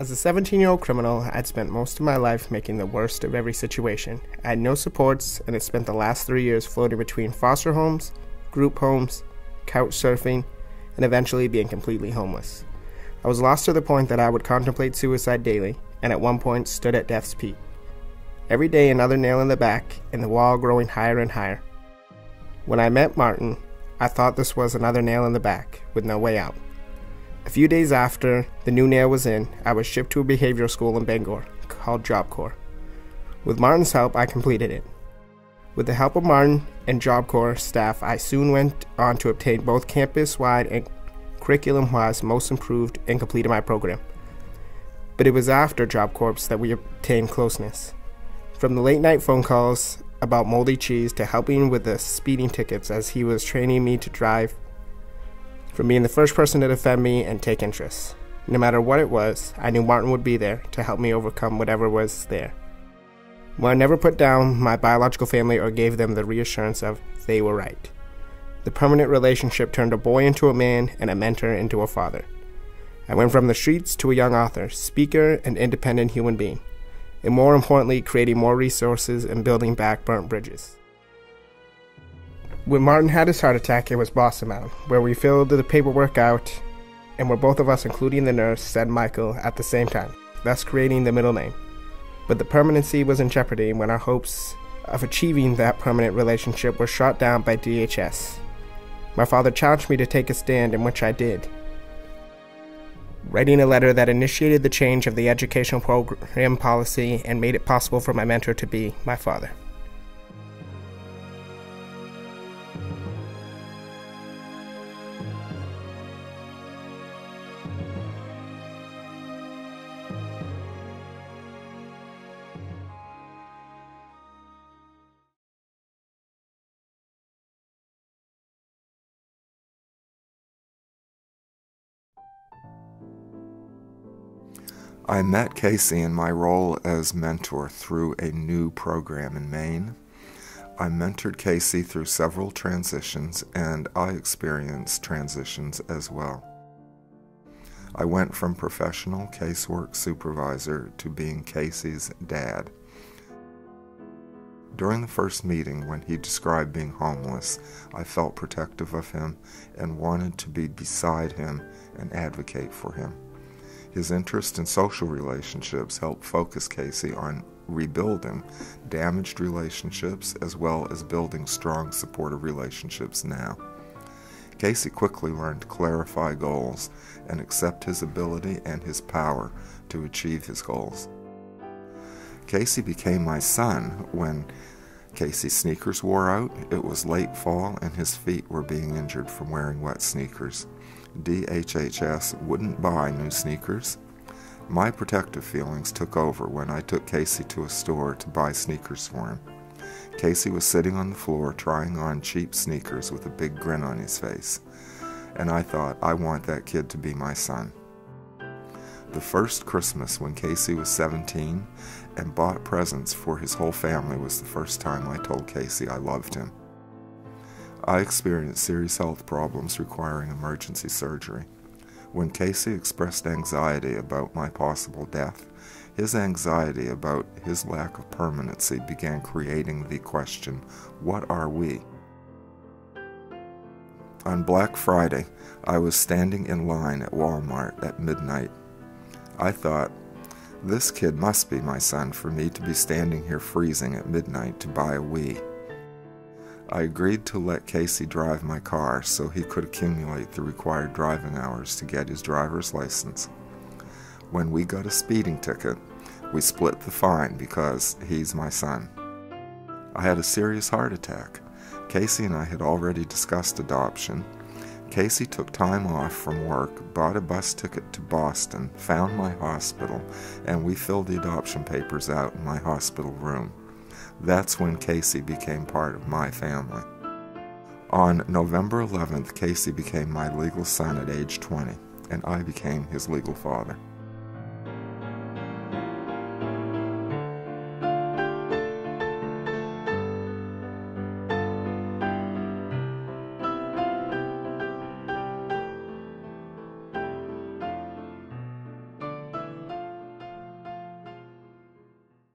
As a 17-year-old criminal, I'd spent most of my life making the worst of every situation. I had no supports and had spent the last 3 years floating between foster homes, group homes, couch surfing, and eventually being completely homeless. I was lost to the point that I would contemplate suicide daily, and at one point stood at death's peak. Every day another nail in the back, and the wall growing higher and higher. When I met Martin, I thought this was another nail in the back, with no way out. A few days after the new nail was in, I was shipped to a behavioral school in Bangor, called Job Corps. With Martin's help, I completed it. With the help of Martin and Job Corps staff, I soon went on to obtain both campus-wide and curriculum-wise most improved and completed my program. But it was after Job Corps that we obtained closeness. From the late-night phone calls about moldy cheese to helping with the speeding tickets as he was training me to drive, from being the first person to defend me and take interest. No matter what it was, I knew Martin would be there to help me overcome whatever was there. Well, I never put down my biological family or gave them the reassurance of they were right. The permanent relationship turned a boy into a man and a mentor into a father. I went from the streets to a young author, speaker, and independent human being, and more importantly, creating more resources and building back burnt bridges. When Martin had his heart attack, it was Boston Mountain, where we filled the paperwork out, and where both of us, including the nurse, said Michael at the same time, thus creating the middle name. But the permanency was in jeopardy when our hopes of achieving that permanent relationship were shot down by DHS. My father challenged me to take a stand, in which I did, writing a letter that initiated the change of the educational program policy and made it possible for my mentor to be my father. I met Casey in my role as mentor through a new program in Maine. I mentored Casey through several transitions, and I experienced transitions as well. I went from professional casework supervisor to being Casey's dad. During the first meeting, when he described being homeless, I felt protective of him and wanted to be beside him and advocate for him. His interest in social relationships helped focus Casey on rebuilding damaged relationships as well as building strong, supportive relationships now. Casey quickly learned to clarify goals and accept his ability and his power to achieve his goals. Casey became my son when Casey's sneakers wore out. It was late fall and his feet were being injured from wearing wet sneakers. DHHS wouldn't buy new sneakers. My protective feelings took over when I took Casey to a store to buy sneakers for him. Casey was sitting on the floor trying on cheap sneakers with a big grin on his face, and I thought, I want that kid to be my son. The first Christmas when Casey was 17 and bought presents for his whole family was the first time I told Casey I loved him. I experienced serious health problems requiring emergency surgery. When Casey expressed anxiety about my possible death, his anxiety about his lack of permanency began creating the question, what are we? On Black Friday, I was standing in line at Walmart at midnight. I thought, this kid must be my son for me to be standing here freezing at midnight to buy a Wii. I agreed to let Casey drive my car so he could accumulate the required driving hours to get his driver's license. When we got a speeding ticket, we split the fine because he's my son. I had a serious heart attack. Casey and I had already discussed adoption. Casey took time off from work, bought a bus ticket to Boston, found my hospital, and we filled the adoption papers out in my hospital room. That's when Casey became part of my family. On November 11th, Casey became my legal son at age 20, and I became his legal father.